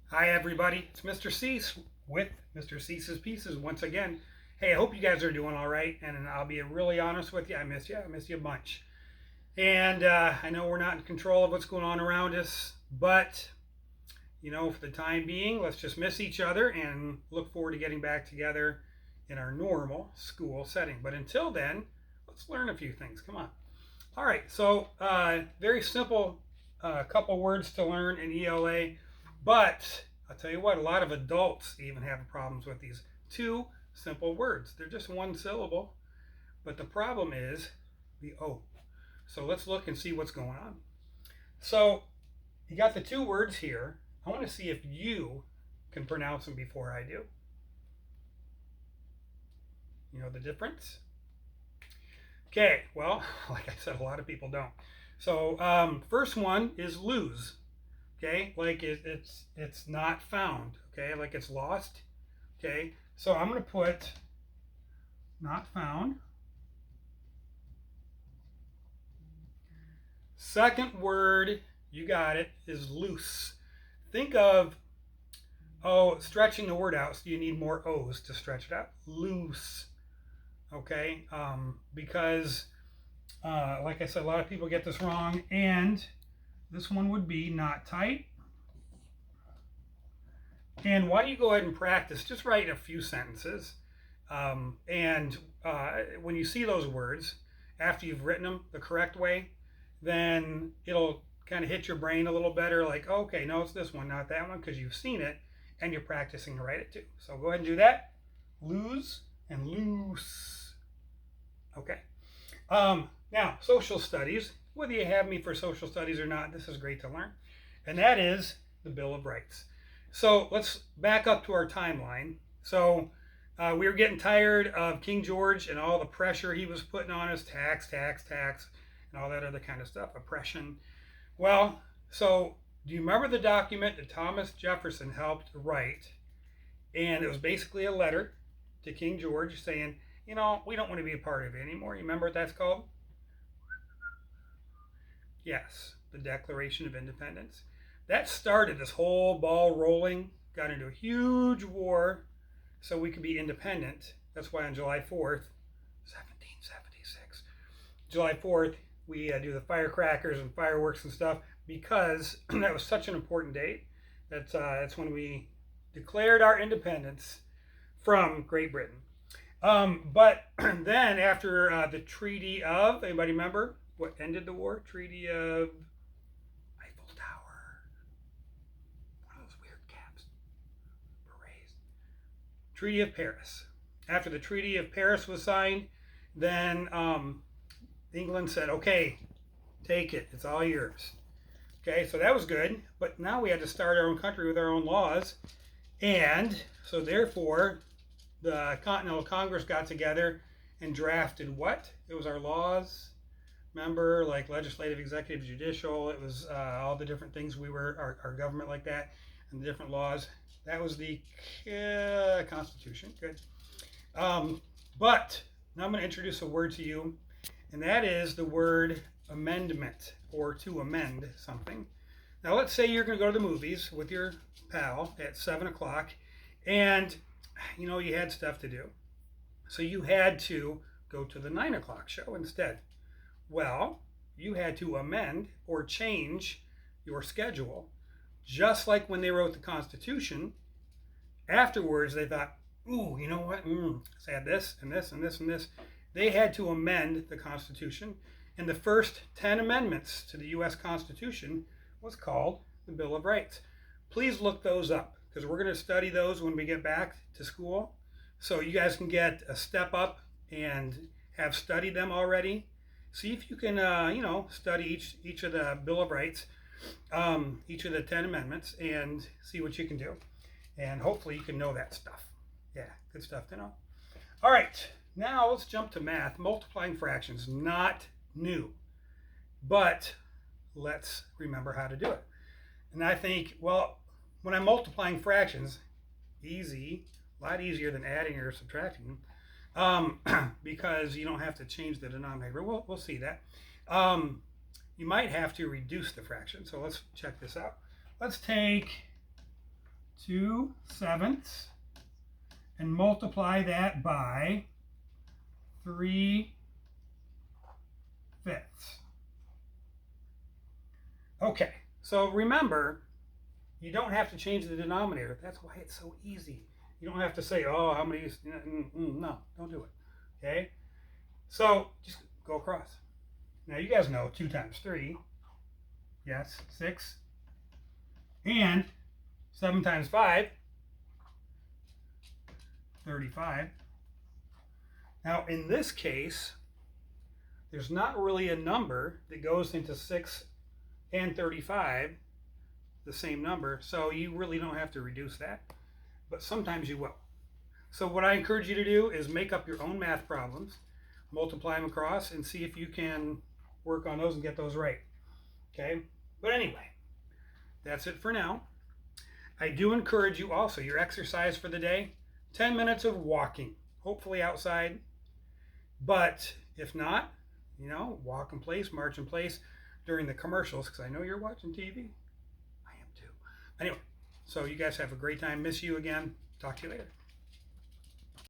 Hi, everybody. It's Mr. Cease with Mr. Cease's Pieces once again. Hey, I hope you guys are doing all right. And I'll be really honest with you. I miss you. I miss you a bunch. And I know we're not in control of what's going on around us, but for the time being, let's just miss each other and look forward to getting back together in our normal school setting. But until then, let's learn a few things. Come on. All right. So, very simple couple words to learn in ELA. But I'll tell you what, a lot of adults even have problems with these two simple words. They're just one syllable, but the problem is the O. So let's look and see what's going on. So you got the two words here. I want to see if you can pronounce them before I do. You know the difference? Okay, well, like I said, a lot of people don't. So first one is lose. Okay, like it's not found. Okay, like it's lost. Okay, so I'm going to put not found. Second word, you got it, is loose. Think of, stretching the word out, so you need more O's to stretch it out. Loose. Okay, because, like I said, a lot of people get this wrong, and this one would be not tight. And why don't you go ahead and practice? Just write a few sentences. And when you see those words, after you've written them the correct way, then it'll kind of hit your brain a little better. Like, okay, no, it's this one, not that one, because you've seen it and you're practicing to write it too. So go ahead and do that. Lose and loose. Okay. Now, social studies. Whether you have me for social studies or not, this is great to learn. And that is the Bill of Rights. So let's back up to our timeline. So we were getting tired of King George and all the pressure he was putting on us, tax, and all that other kind of stuff, oppression. Well, so do you remember the document that Thomas Jefferson helped write? And it was basically a letter to King George saying, we don't want to be a part of it anymore. You remember what that's called? Yes, the Declaration of Independence. That started this whole ball rolling, got into a huge war so we could be independent. That's why on July 4th, 1776, July 4th, we do the firecrackers and fireworks and stuff because that was such an important date. That's when we declared our independence from Great Britain. But then after the Treaty of, anybody remember what ended the war? Treaty of Eiffel Tower. One of those weird caps. Berets. Treaty of Paris. After the Treaty of Paris was signed, then England said, okay, take it. It's all yours. Okay, so that was good. But now we had to start our own country with our own laws. And so therefore, the Continental Congress got together and drafted what? It was our laws. Remember, like legislative, executive, judicial. It was all the different things we were, our government like that, and the different laws. That was the Constitution. Good. But now I'm going to introduce a word to you, and that is the word amendment, or to amend something. Now, let's say you're going to go to the movies with your pal at 7 o'clock, and you had stuff to do. So you had to go to the 9 o'clock show instead. Well, you had to amend or change your schedule. Just like when they wrote the Constitution, afterwards they thought, ooh, you know what? Let's add this and this and this and this. They had to amend the Constitution. And the first 10 amendments to the U.S. Constitution was called the Bill of Rights. Please look those up because we're going to study those when we get back to school. So you guys can get a step up and have studied them already. See if you can, study each of the Bill of Rights, each of the 10 amendments, and see what you can do. And hopefully you can know that stuff. Yeah, good stuff to know. All right, now let's jump to math. Multiplying fractions, not new. But let's remember how to do it. And I think, well, when I'm multiplying fractions, easy, a lot easier than adding or subtracting, because you don't have to change the denominator. We'll see that. You might have to reduce the fraction. So let's check this out. Let's take 2/7 and multiply that by 3/5. Okay, so remember, you don't have to change the denominator. That's why it's so easy. You don't have to say, oh, how many? No, don't do it. Okay, so just go across. Now you guys know 2 times 3, yes, 6, and 7 times 5, 35. Now in this case, there's not really a number that goes into 6 and 35, the same number, so you really don't have to reduce that, but sometimes you will. So what I encourage you to do is make up your own math problems, multiply them across, and see if you can work on those and get those right. Okay, but anyway, that's it for now. I do encourage you also, your exercise for the day, 10 minutes of walking, hopefully outside, but if not, walk in place, march in place during the commercials, because I know you're watching TV. I am too. Anyway, so you guys have a great time. Miss you again. Talk to you later.